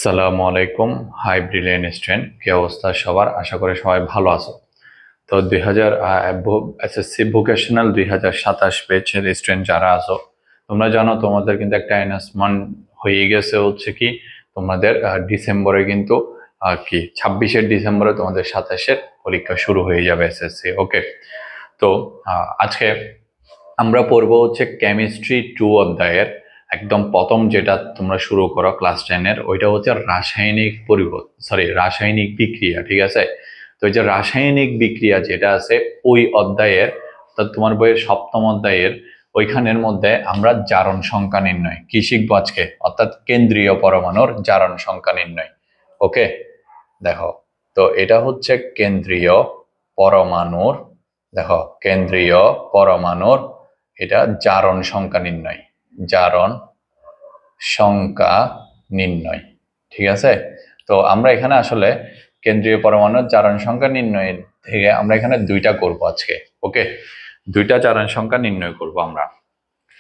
সালামু আলাইকুম। High brilliant student, কি অবস্থা সবার? আশা করি সবাই ভালো আছো। তো 2000 এসএসসি ভোকেশনাল 2027 ব্যাচের স্টুডেন্ট যারা আছো, তোমরা জানো তোমাদের কিন্তু একটা অ্যানাউন্সমেন্ট হয়ে গেছে, হচ্ছে কি তোমাদের ডিসেম্বরে কিন্তু কি 26শে ডিসেম্বরে তোমাদের 27শের পরীক্ষা শুরু হয়ে যাবে এসএসসি। ওকে, তো আজকে আমরা পড়বো হচ্ছে কেমিস্ট্রি 2 অধ্যায়ের একদম প্রথম যেটা তোমরা শুরু করো ক্লাস 10-এর, ওইটা হচ্ছে রাসায়নিক বিক্রিয়া। ঠিক আছে? তো এই যে রাসায়নিক বিক্রিয়া যেটা আছে ওই অধ্যায়ের, অর্থাৎ তোমার বইয়ের সপ্তম অধ্যায়ের ওইখানের মধ্যে আমরা জারণ সংখ্যা নির্ণয় কি শিখবো আজকে, অর্থাৎ কেন্দ্রীয় পরমাণুর জারণ সংখ্যা নির্ণয়। ওকে, দেখো, তো এটা হচ্ছে কেন্দ্রীয় পরমাণুর, দেখো কেন্দ্রীয় পরমাণুর এটা জারণ সংখ্যা নির্ণয়, জারণ সংখ্যা নির্ণয়। ঠিক আছে? তো আমরা এখানে আসলে কেন্দ্রীয় পরমাণুর জারণ সংখ্যা নির্ণয়ের থেকে আমরা এখানে দুইটা করব আজকে। ওকে, দুইটা জারণ সংখ্যা নির্ণয় করব আমরা।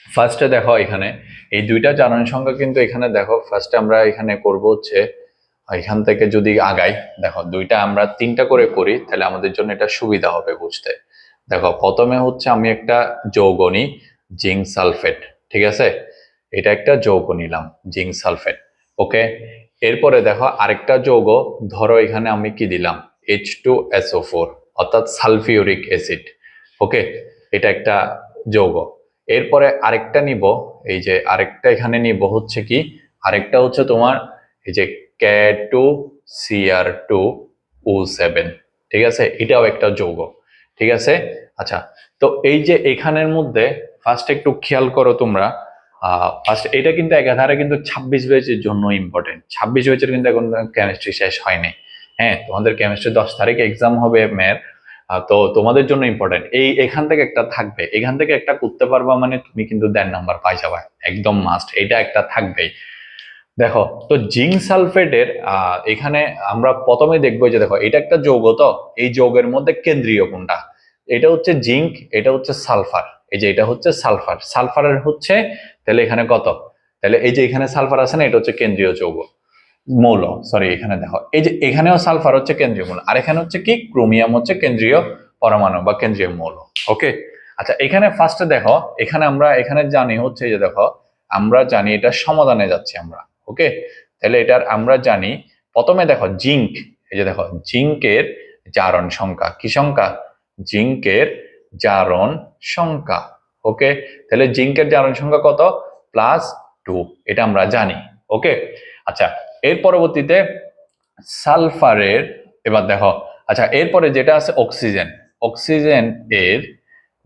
ফার্স্টে দেখো এখানে এই দুইটা জারণ সংখ্যা কিন্তু এখানে দেখো, ফার্স্টে আমরা এখানে করব হচ্ছে এখান থেকে যদি আগাই, দেখো দুইটা আমরা তিনটা করে করি তাহলে আমাদের জন্য এটা সুবিধা হবে বুঝতে। দেখো প্রথমে হচ্ছে আমি একটা যৌগ নিই, জিঙ্ক সালফেট। ঠিক আছে? এটা একটা যৌগ নিলাম, জিঙ্ক সালফেট। ওকে, এরপরে দেখো আরেকটা যৌগ, ধরো এখানে আমি কি দিলাম, H2SO4 অর্থাৎ সালফিউরিক অ্যাসিড। ওকে, এটা একটা যৌগ। এরপরে আরেকটা নিব, এই যে আরেকটা এখানে নিব হচ্ছে কি, আরেকটা হচ্ছে তোমার এই যে K2Cr2O7। ঠিক আছে? এটাও একটা যৌগ। ঠিক আছে? আচ্ছা, তো এই যে এখানের মধ্যে ফার্স্ট একটু খেয়াল করো তোমরা, ফার্স্ট এটা কিন্তু একাধারে কিন্তু 26 ব্যাচের জন্য ইম্পর্টেন্ট। 26 ব্যাচের কিন্তু এখন কেমিস্ট্রি শেষ হয়নি। হ্যাঁ, তোমাদের কেমিস্ট্রি 10 তারিখ এক্সাম হবে মেয়ের। তো তোমাদের জন্য ইম্পর্টেন্ট এই এখান থেকে একটা থাকবে, এখান থেকে একটা করতে পারবা মানে তুমি কিন্তু 1.5 নাম্বার পাই যাবে, একদম মাস্ট, এটা একটা থাকবেই। দেখো, তো জিঙ্ক সালফেটের এখানে আমরা প্রথমে দেখবো যে দেখো এটা একটা যৌগ, তো এই যৌগের মধ্যে কেন্দ্রীয় কোনটা, এটা হচ্ছে জিঙ্ক, এটা হচ্ছে সালফার। এই যে এটা হচ্ছে সালফার, সালফারের হচ্ছে তাহলে এখানে কত, তাহলে এই যে এখানে সালফার আছে না, এটা হচ্ছে কেন্দ্রীয় যৌগ মৌল। সরি, এখানে দেখো এই যে এখানেও সালফার হচ্ছে কেন্দ্রীয় মৌল, আর এখানে হচ্ছে কি ক্রোমিয়াম হচ্ছে কেন্দ্রীয় পরমাণু বা কেন্দ্রীয় মৌল। ওকে, আচ্ছা এখানে ফার্স্টে দেখো, এখানে আমরা এখানে জানি হচ্ছে যে দেখো, আমরা জানি এটা সমাধানে যাচ্ছি আমরা। ওকে, তাহলে এটার আমরা জানি প্রথমে দেখো জিঙ্ক, এই যে দেখো জিঙ্কের জারণ সংখ্যা, কি সংখ্যা, জিঙ্কের জারণ সংখ্যা। ওকে, তাহলে জিঙ্কের জারণ সংখ্যা কত, +2, এটা আমরা জানি। ওকে, আচ্ছা এর পরবর্তীতে সালফারের, এবার দেখো, আচ্ছা এরপরে যেটা আছে অক্সিজেন, অক্সিজেন এর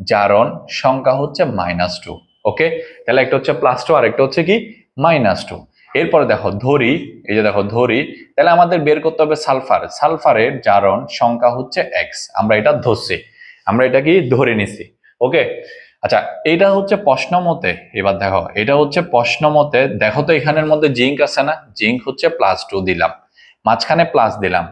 জারণ সংখ্যা হচ্ছে -2। ওকে, তাহলে একটা হচ্ছে +2 আর একটা হচ্ছে কি -2। এরপরে দেখো ধরি, এই যে দেখো ধরি, তাহলে আমাদের বের করতে হবে সালফার, সালফারের জারণ সংখ্যা হচ্ছে X, আমরা এটা ধরছি, আমরা এটা কি ধরে নিছি। ওকে, আচ্ছা এটা হচ্ছে প্রশ্ন মতে, এবার দেখো এটা হচ্ছে প্রশ্ন মতে, দেখো তো এখানের মধ্যে জিঙ্ক আছে না, জিঙ্ক হচ্ছে +2 দিলাম, মাঝখানে প্লাস দিলাম,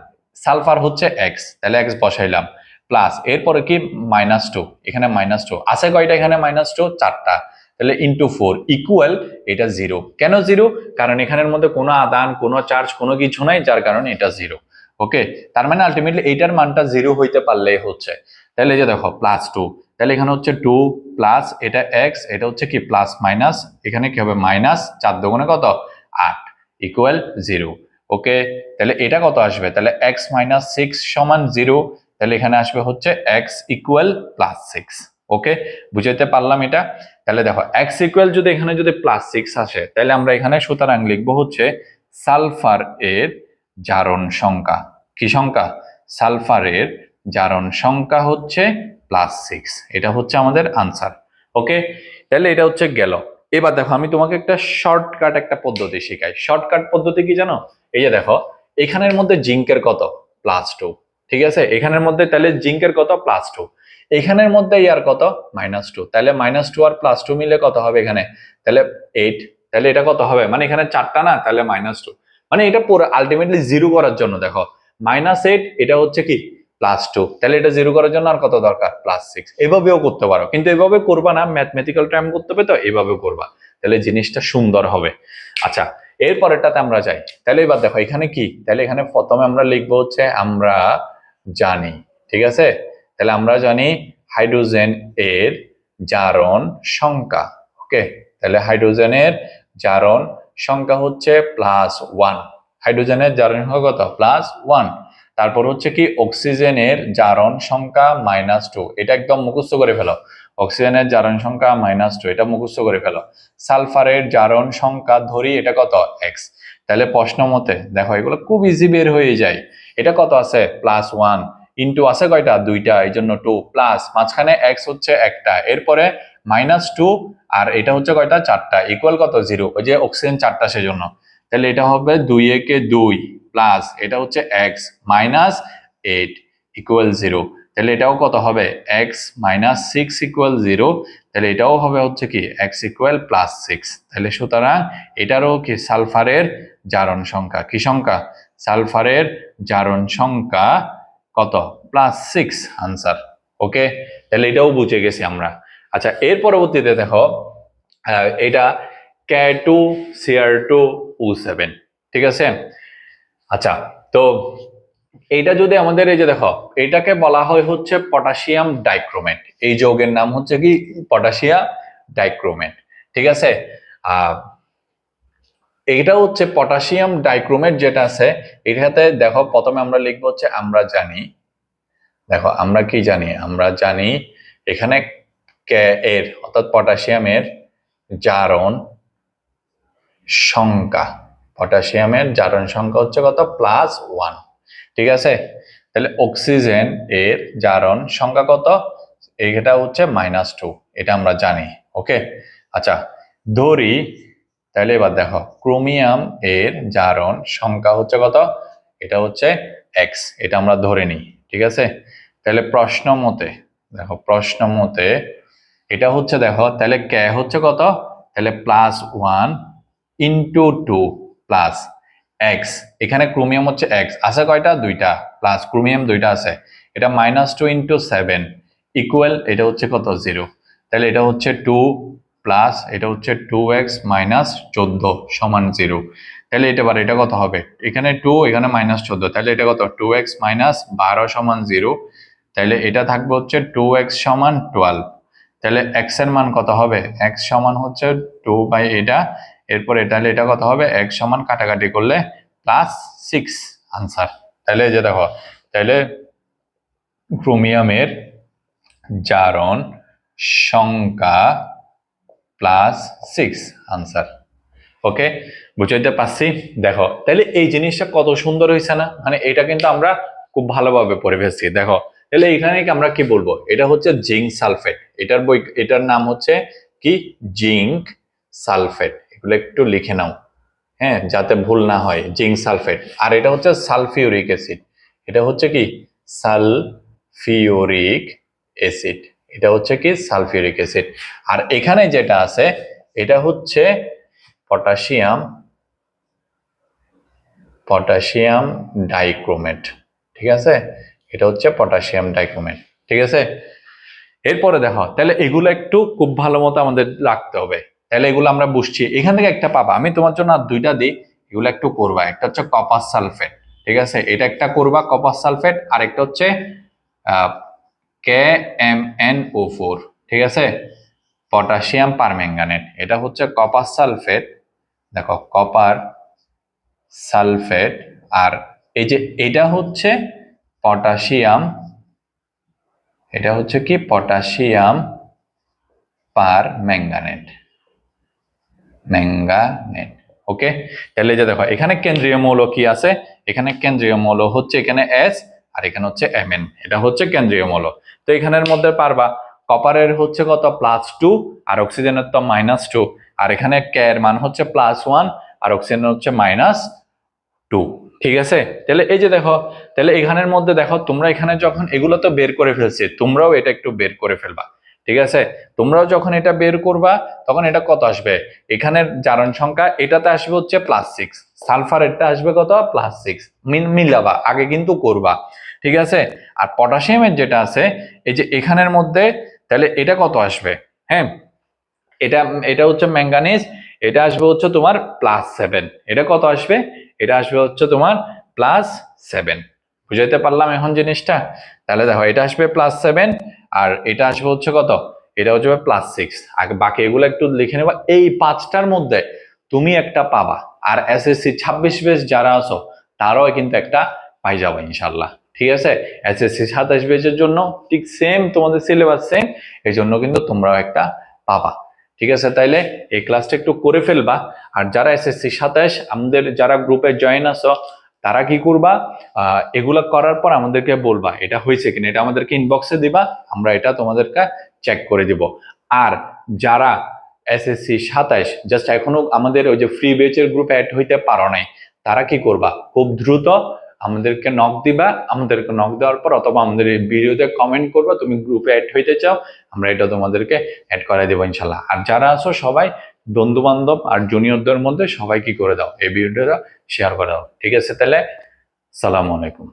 সালফার হচ্ছে X, তাহলে X বসাইলাম, প্লাস এরপরে কি -2, এখানে -2 আছে কয়টা, এখানে -2 চারটা, তাহলে ×4 ইকুয়াল এটা 0। কেন 0? কারণ এখানের মধ্যে কোনো আদান কোনো চার্জ কোনো কিছু নাই, যার কারণে এটা 0। ওকে, তার মানে আলটিমেটলি এইটার মানটা 0 হইতে পারলেই হচ্ছে। তাহলে এই যে দেখো +2, তাহলে এখানে হচ্ছে 2 প্লাস এটা X, এটা হচ্ছে কি প্লাস মাইনাস, এখানে কি হবে মাইনাস, 4 দুগুণে কত 8 ইকুয়াল 0। ওকে, তাহলে এটা কত আসবে, তাহলে x - 6 = 0, তাহলে এখানে আসবে হচ্ছে x ইকুয়াল +6। ওকে, বুঝাইতে পারলাম এটা? তাহলে দেখো x ইকুয়াল যদি এখানে যদি +6 আসে, তাহলে আমরা এখানে সুতরাং লিখবো হচ্ছে সালফার এর জারণ সংখ্যা, কি সংখ্যা, সালফারের জারণ সংখ্যা হচ্ছে +6, এটা হচ্ছে আমাদের আনসার। ওকে, তাহলে এটা হচ্ছে গেল। এবার দেখো আমি তোমাকে একটা শর্টকাট একটা পদ্ধতি শেখাই, শর্টকাট পদ্ধতি কি জানো, এই যে দেখো এখানের মধ্যে জিঙ্কের কত +2। ঠিক আছে, এখানের মধ্যে তাহলে জিঙ্কের কত +2, এখানের মধ্যে ইয়ার কত -2, তাহলে -2 আর +2 মিলে কত হবে এখানে, তাহলে 8, তাহলে এটা কত হবে, মানে এখানে চারটা না, তাহলে -2, মানে এটা পুরো আলটিমেটলি 0 করার জন্য দেখো -8, এটা হচ্ছে কি +2, তাহলে এটা 0 করার জন্য আর কত দরকার +6। এভাবেও করতে পারো, কিন্তু এভাবে করবা না, ম্যাথমেটিক্যাল টার্ম করতে হবে, তো এভাবে করবা, তাহলে জিনিসটা সুন্দর হবে। আচ্ছা এরপরেরটাতে আমরা যাই। তাহলে এবার দেখো এখানে কি, তাহলে এখানে প্রথমে আমরা লিখবো হচ্ছে আমরা জানি, ঠিক আছে। তাহলে আমরা জানি হাইড্রোজেন এর জারণ সংখ্যা, ওকে। তাহলে হাইড্রোজেনের জারণ সংখ্যা হচ্ছে +1, হাইড্রোজেনের জারণ সংখ্যা কত, +1। তারপর হচ্ছে কি অক্সিজেনের জারণ সংখ্যা -2, এটা একদম মুখস্থ করে ফেলো। অক্সিজেনের জারণ সংখ্যা -2, এটা মুখস্থ করে ফেলো। সালফারের জারণ সংখ্যা ধরি এটা কত, x। তাহলে প্রশ্ন মতে দেখো এগুলো খুব ইজি বের হয়ে যায়। এটা কত আছে, +1, ইন্টু আছে কয়টা, দুইটা, এই জন্য 2, প্লাস মাঝখানে x হচ্ছে একটা, এরপরে -2, আর এটা হচ্ছে কয়টা, চারটা, ইকুয়াল কত, 0, ওই যে অক্সিজেন চারটা সেজন্য। তাহলে এটা হবে 2 একে 2, প্লাস এটা হচ্ছে x -8 ইকুয়াল 0। তাহলে এটাও কত হবে, x -6 ইকুয়াল 0। তাহলে এটাও হবে হচ্ছে কি x ইকুয়াল +6। তাহলে সুতরাং এটারও কি সালফারের জারণ সংখ্যা, কি সংখ্যা, সালফারের জারণ সংখ্যা কত, +6 আনসার, ওকে। তাহলে এটাও বুঝে গেছি আমরা। আচ্ছা, এর পরবর্তীতে দেখো এটা K2Cr2O7, ঠিক আছে। আচ্ছা, তো এইটা যদি আমাদের এই যে দেখো এটাকে বলা হয় হচ্ছে পটাশিয়াম ডাইক্রোমেট, এই যৌগের নাম হচ্ছে কি পটাশিয়াম ডাইক্রোমেট, ঠিক আছে। আহ এইটা হচ্ছে পটাশিয়াম ডাইক্রোমেট যেটা আছে, এটাতে দেখো প্রথমে আমরা লিখবো হচ্ছে আমরা জানি। দেখো আমরা কি জানি, আমরা জানি এখানে কে এর অর্থাৎ পটাশিয়ামের জারণ সংখ্যা, পটাশিয়ামের জারণ সংখ্যা হচ্ছে কত, +1, ঠিক আছে। তাহলে অক্সিজেন এর জারণ সংখ্যা কত, এটা হচ্ছে -2, এটা আমরা জানি, ওকে। আচ্ছা, ধরি তাহলে এবার দেখো ক্রোমিয়াম এর জারণ সংখ্যা হচ্ছে কত, এটা হচ্ছে x, এটা আমরা ধরে নিই, ঠিক আছে। তাহলে প্রশ্ন মতে দেখো, প্রশ্ন মতে এটা হচ্ছে দেখো, তাহলে k হচ্ছে কত, তাহলে +1 ইন্টু 2 প্লাস x, এখানে ক্রোমিয়াম হচ্ছে x আছে কয়টা, দুইটা, প্লাস ক্রোমিয়াম দুইটা আছে, এটা -2 ইন্টু 7 ইকুয়াল, এটা হচ্ছে কত, 0। তাহলে এটা হচ্ছে 2 প্লাস এটা হচ্ছে 2x -14 সমান 0। তাহলে এটা কত হবে, এখানে 2 এখানে -14, তাহলে এটা কত, 2x -12 সমান 0। তাহলে এটা থাকবে হচ্ছে 2x সমান 12। তাহলে x এর মান কত হবে, x সমান হচ্ছে 2 বাই এটা, এরপর এটা কত হবে, x সমান কাটাকাটি করলে +6 আনসার। তাহলে এই যে দেখো, তাহলে ক্রোমিয়ামের জারণ সংখ্যা +6 আনসার, ওকে। বুঝাইতে পারছি। দেখো তাহলে এই জিনিসটা কত সুন্দর হয়েছে না, মানে এটা কিন্তু আমরা খুব ভালোভাবে পড়ে ফেলছি। দেখো তাহলে এখানে আমরা কি বলবো, এটা হচ্ছে জিঙ্ক সালফেট, এটার নাম হচ্ছে কি, জিঙ্ক সালফেট, এগুলো একটু লিখে নাও, হ্যাঁ, যাতে ভুল না হয়, জিঙ্ক সালফেট। আর এটা হচ্ছে সালফিউরিক অ্যাসিড, এটা হচ্ছে কি সালফিউরিক অ্যাসিড, এটা হচ্ছে কি সালফিউরিক অ্যাসিড। আর এখানে যেটা আছে এটা হচ্ছে পটাশিয়াম, পটাশিয়াম ডাইক্রোমেট, ঠিক আছে, এটা হচ্ছে পটাশিয়াম ডাইক্রোমেট, ঠিক আছে। এরপরে দেখো তাহলে এগুলো একটু খুব ভালো মতো আমাদের রাখতে হবে। তাহলে এগুলো আমরা বুঝছি, এখান থেকে একটা পাবা, আমি তোমার জন্য আর দুইটা দিই, এগুলো একটু করবা। একটা হচ্ছে কপার সালফেট, ঠিক আছে, এটা একটা করবা কপার সালফেট, আর একটা হচ্ছে KMnO4, ঠিক আছে, পটাশিয়াম পারম্যাঙ্গানেট, এটা হচ্ছে কপার সালফেট। দেখো কপার সালফেট, আর এই যে এটা হচ্ছে পটাশিয়াম, এটা হচ্ছে কি পটাশিয়াম পারম্যাঙ্গানেট, ম্যাঙ্গানেট, ওকে। তাহলে যে দেখো এখানে কেন্দ্রীয় মৌল কি আছে, এখানে কেন্দ্রীয় মৌল হচ্ছে এখানে S, আর এখানে হচ্ছে Mn, এটা হচ্ছে কেন্দ্রীয় মৌল। তো এখানের মধ্যে পারবা কপারের হচ্ছে কত, +2, আর অক্সিজেনের তো -2, আর এখানে K এর মান হচ্ছে +1, আর অক্সিজেনের হচ্ছে -2, ঠিক আছে। তাহলে এই যে দেখো, তাহলে এখানের মধ্যে দেখো তোমরা এখানে যখন এগুলো তো বের করে ফেলছি, তোমরাও এটা একটু বের করে ফেলবা, ঠিক আছে। তোমরাও যখন এটা বের করবা তখন এটা কত আসবে, এখানের জারণ সংখ্যা এটাতে আসবে হচ্ছে +6, সালফারেরটা আসবে কত, +6, মিলাবা আগে কিন্তু করবা, ঠিক আছে। আর পটাশিয়ামের যেটা আছে এই যে এখানের মধ্যে, তাহলে এটা কত আসবে, হ্যাঁ, এটা এটা হচ্ছে ম্যাঙ্গানিজ, এটা আসবে হচ্ছে তোমার +7। এটা কত আসবে? এটা আসবে হচ্ছে তোমার +7। বুঝাইতে পারলাম এখন জিনিসটা? তাহলে দেখো এটা আসবে +7 আর এটা আসবে হচ্ছে কত? এটা হচ্ছে +6। আগে বাকি এগুলো একটু লিখে নেবা। এই পাঁচটার মধ্যে তুমি একটা পাবা, আর এসএসসি 26 ব্যাচ যারা আছো তারাও কিন্তু একটা পাই যাবে ইনশাল্লাহ। ঠিক আছে? এসএসসি 27 ব্যাচের জন্য ঠিক সেম, তোমাদের সিলেবাস সেম, এই জন্য কিন্তু তোমরাও একটা পাবা। ঠিক আছে? তাইলে এই ক্লাসটা একটু করে ফেলবা। আর যারা এসএসসি 27 আমাদের যারা গ্রুপে জয়েন আছো তারা কি করবা, এগুলা করার পর আমাদেরকে বলবা এটা হয়েছে কিনা, এটা আমাদেরকে ইনবক্সে দিবা, আমরা এটা তোমাদেরকে চেক করে দিব। আর যারা এসএসসি 27 জাস্ট এখনো আমাদের ওই যে ফ্রি বেচের গ্রুপে অ্যাড হইতে পারো নাই, তারা কি করবা, খুব দ্রুত আমাদেরকে নক দিবা। আমাদেরকে নক দেওয়ার পর অথবা আমাদের এই ভিডিওতে কমেন্ট করবা তুমি গ্রুপে অ্যাড হইতে চাও, আমরা এটা তোমাদেরকে অ্যাড করে দেবো ইনশাল্লাহ। আর যারা আছো সবাই বন্ধু বান্ধব আর জুনিয়রদের মধ্যে সবাই কি করে দাও, এই ভিডিওটা শেয়ার করে দাও। ঠিক আছে? তাহলে সালামু আলাইকুম।